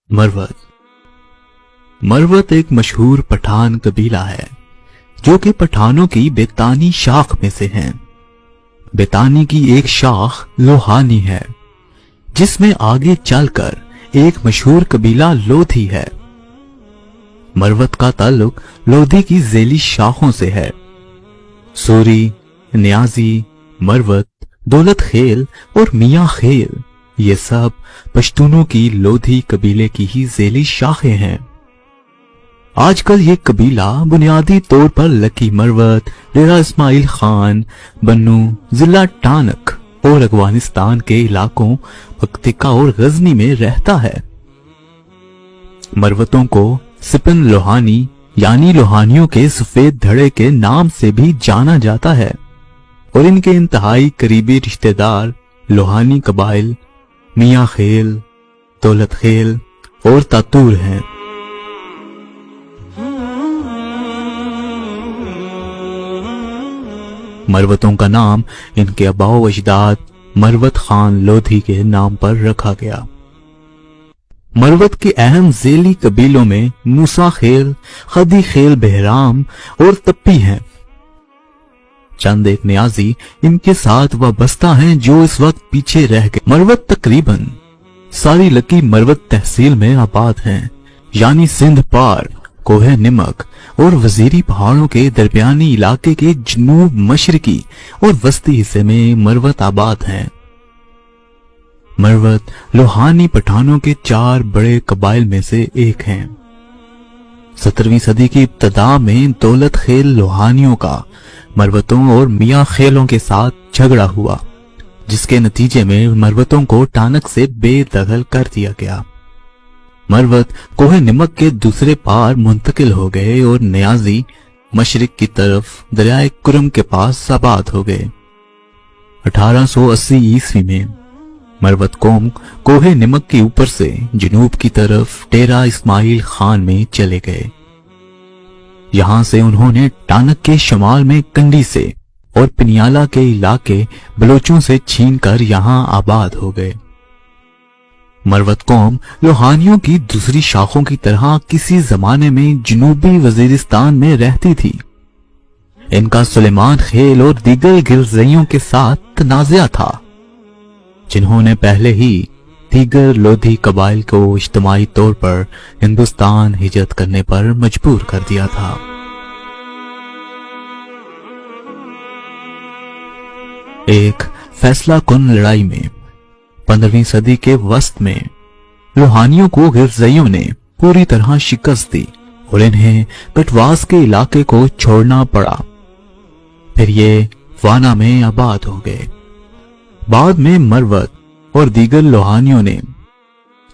मरवत। मरवत एक मशहूर पठान कबीला है जो कि पठानों की बेतानी शाख में से है। बेतानी की एक शाख लोहानी है जिसमें आगे चलकर एक मशहूर कबीला लोधी है। मरवत का ताल्लुक लोधी की झेली शाखों से है। सूरी, न्याजी, मरवत, दौलत खेल और मियाँ खेल ये सब पश्तूनों की लोधी कबीले की ही झेली शाखें हैं। आजकल ये कबीला बुनियादी तौर पर लकी मरवत, डेरा इस्माइल खान, बन्नू, जिला टानक और अफगानिस्तान के इलाकों पक्तिका और गजनी में रहता है। मरवतों को सिपन लोहानी यानी लोहानियों के सफेद धड़े के नाम से भी जाना जाता है और इनके इंतहाई करीबी रिश्तेदार लोहानी कबाइल मियाँ खेल, दौलत खेल और तातूर हैं। मरवतों का नाम इनके अबाओ अजदाद मरवत खान लोधी के नाम पर रखा गया। मरवत के अहम झेली कबीलों में मूसा खेल, खदी खेल बहराम और तप्पी हैं। चंद एक न्याजी इनके साथ वाबस्ता हैं जो इस वक्त पीछे रह गए। मरवत तकरीबन सारी लकी मरवत तहसील में आबाद हैं, यानी सिंध पार, कोहे निमक और वजीरी पहाड़ों के दरमियानी इलाके के जनूब मशरकी और वस्ती हिस्से में मरवत आबाद हैं। मरवत लोहानी पठानों के 4 बड़े कबाइल में से एक हैं। 17वीं सदी की इब्तदा में दौलत खेल लोहानियों का मरवतों और मियाँ खेलों के साथ झगड़ा हुआ, जिसके नतीजे में मरवतों को टानक से बेदखल कर दिया गया। मरवत कोहे निमक के दूसरे पार मुंतकिल हो गए और न्याजी मशरिक की तरफ दरियाए कुरम के पास आबाद हो गए। 1880 ईस्वी में मरवत कौम कोहे निमक के ऊपर से जनूब की तरफ डेरा इस्माइल खान में चले गए। यहां से उन्होंने टानक के शमाल में कंडी से और पिनियाला के इलाके बलोचों से छीनकर यहां आबाद हो गए। मरवत कौम लोहानियों की दूसरी शाखों की तरह किसी जमाने में जनूबी वजीरिस्तान में रहती थी। इनका सुलेमान खेल और दीगर गिरजइयों के साथ तनाज़ा था, जिन्होंने पहले ही दीगर लोधी कबाइल को इज्तिमाई तौर पर हिंदुस्तान हिजरत करने पर मजबूर कर दिया था। एक फैसला कुन लड़ाई में 15वीं सदी के वस्त में लोहानियों को गिरजइयों ने पूरी तरह शिकस्त दी और इन्हें कटवास के इलाके को छोड़ना पड़ा। फिर ये वाना में आबाद हो गए। बाद में मरवत और दीगर लोहानियों ने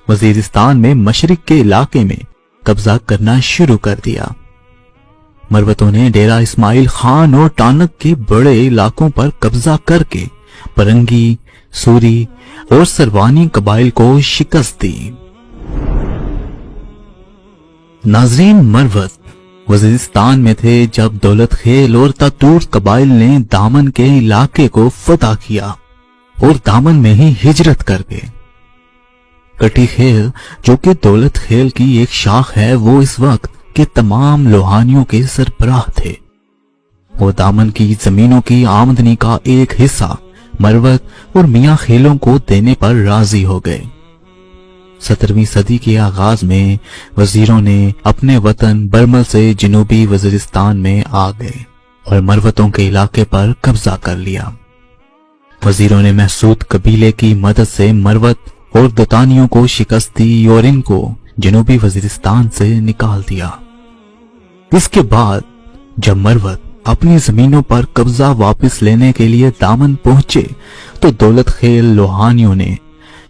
वजीरिस्तान में मशरिक के इलाके में कब्जा करना शुरू कर दिया। मरवतों ने डेरा इस्माइल खान और टानक के बड़े इलाकों पर कब्जा करके परंगी, सूरी और सरवानी कबाइल को शिकस्त दी। नाजरीन, मरवत वजीरिस्तान में थे जब दौलत खेल और तातूर कबाइल ने दामन के इलाके को फतह किया और दामन में ही हिजरत कर गए। कटी खेल जो कि दौलत खेल की एक शाख है, वो इस वक्त के तमाम लोहानियों के सरबराह थे। वो दामन की जमीनों की आमदनी का एक हिस्सा मरवत और मियाँ खेलों को देने पर राजी हो गए। 17वीं सदी के आगाज में वजीरों ने अपने वतन बरमल से जनूबी वजीरिस्तान में आ गए और मरवतों के इलाके पर कब्जा कर लिया। वजीरों ने महसूद कबीले की मदद से मरवत और दतानियों को शिकस्त दी और इनको जनूबी वजीरिस्तान से निकाल दिया। इसके बाद जब मरवत अपनी जमीनों पर कब्जा वापस लेने के लिए दामन पहुंचे तो दौलत खेल लोहानियों ने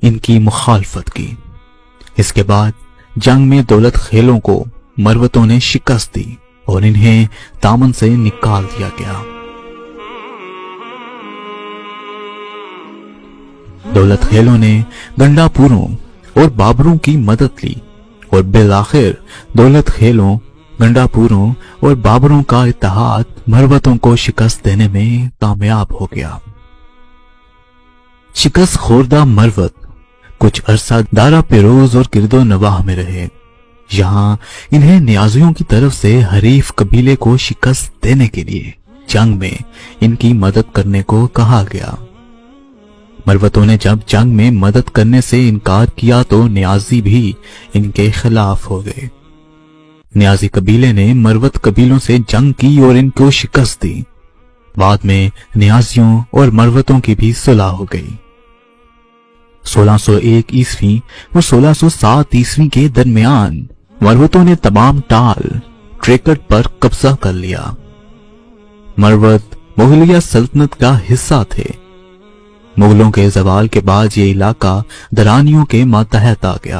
इनकी मुखालफत की। इसके बाद जंग में दौलत खेलों को मरवतों ने शिकस्त दी और इन्हें दामन से निकाल दिया गया। दौलत खेलों ने गंडापुरों और बाबरों की मदद ली और बिलाखिर दौलत खेलों, गंडापुरों और बाबरों का इत्तेहाद मरवतों को शिकस्त देने में कामयाब हो गया। शिकस्त खोरदा मरवत कुछ अरसा दारा पेरोज और किरदो नवाह में रहे। यहाँ इन्हें नियाजियों की तरफ से हरीफ कबीले को शिकस्त देने के लिए जंग में इनकी मदद करने को कहा गया। मरवतों ने जब जंग में मदद करने से इनकार किया तो नियाजी भी इनके खिलाफ हो गए। नियाजी कबीले ने मरवत कबीलों से जंग की और इनको शिकस्त दी। बाद में नियाजियों और मरवतों की भी सुलह हो गई। 1601 ईस्वी और 1607 ईस्वी के दरमियान मरवतों ने तमाम टाल ट्रेकट पर कब्जा कर लिया। मरवत मुगलिया सल्तनत का हिस्सा थे। मुगलों के जवाल के बाद ये इलाका दरानियों के मातहत आ गया।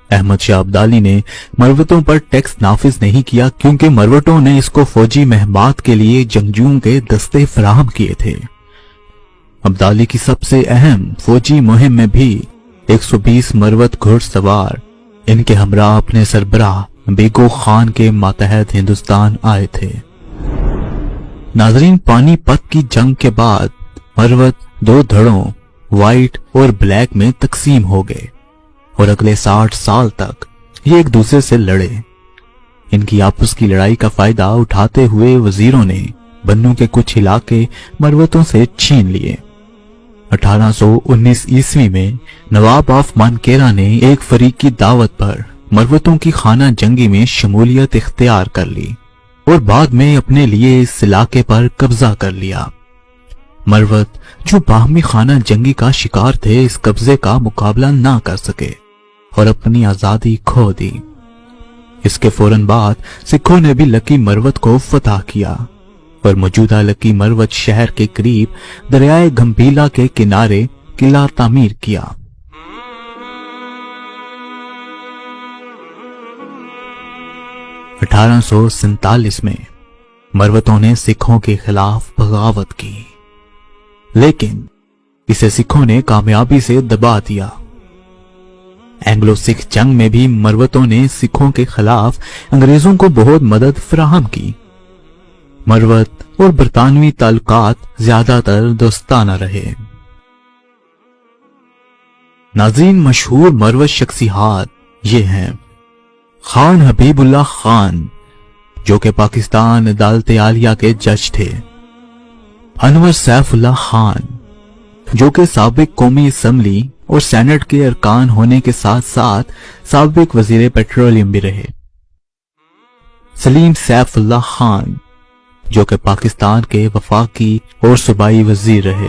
अहमद शाह अब्दाली ने मरवतों पर टैक्स नाफिज नहीं किया क्योंकि मरवतों ने इसको फौजी महमात के लिए जंगजुओं के दस्ते फराहम किए थे। अब्दाली की सबसे अहम फौजी मुहिम में भी 120 मरवत घुड़सवार इनके हमरा अपने सरबराह बेगो खान के मातहत हिंदुस्तान आए थे। नाजरीन, पानीपत की जंग के बाद मरवत दो धड़ों व्हाइट और ब्लैक में तकसीम हो गए और अगले 60 साल तक ये एक दूसरे से लड़े। इनकी आपस की लड़ाई का फायदा उठाते हुए वजीरों ने बन्नू के कुछ इलाके मरवतों से छीन लिए। 1819 ईस्वी में नवाब ऑफ मानकेरा ने एक फरीक की दावत पर मरवतों की खाना जंगी में शमूलियत इख्तियार कर ली और बाद में अपने लिए इस इलाके पर कब्जा कर लिया। मरवत जो बाहमी खाना जंगी का शिकार थे इस कब्जे का मुकाबला ना कर सके और अपनी आजादी खो दी। इसके फौरन बाद सिखों ने भी लकी मरवत को फतह किया और मौजूदा लकी मरवत शहर के करीब दरियाए गंभीला के किनारे किला तामीर किया। (1847) में मरवतों ने सिखों के खिलाफ बगावत की, लेकिन इसे सिखों ने कामयाबी से दबा दिया। एंग्लो सिख जंग में भी मरवतों ने सिखों के खिलाफ अंग्रेजों को बहुत मदद फराहम की। मरवत और बरतानवी ताल्लुकात ज्यादातर दोस्ताना रहे। नाज़रीन, मशहूर मरवत शख्सियात ये हैं: खान हबीबुल्लाह खान जो कि पाकिस्तान अदालत आलिया के जज थे, अनवर सैफुल्लाह खान जो कि साबिक कौमी असम्बली और सेनेट के अरकान होने के साथ साथ साबिक वजीर पेट्रोलियम भी रहे, सलीम सैफुल्लाह खान जो कि पाकिस्तान के वफाकी और सूबाई वजीर रहे।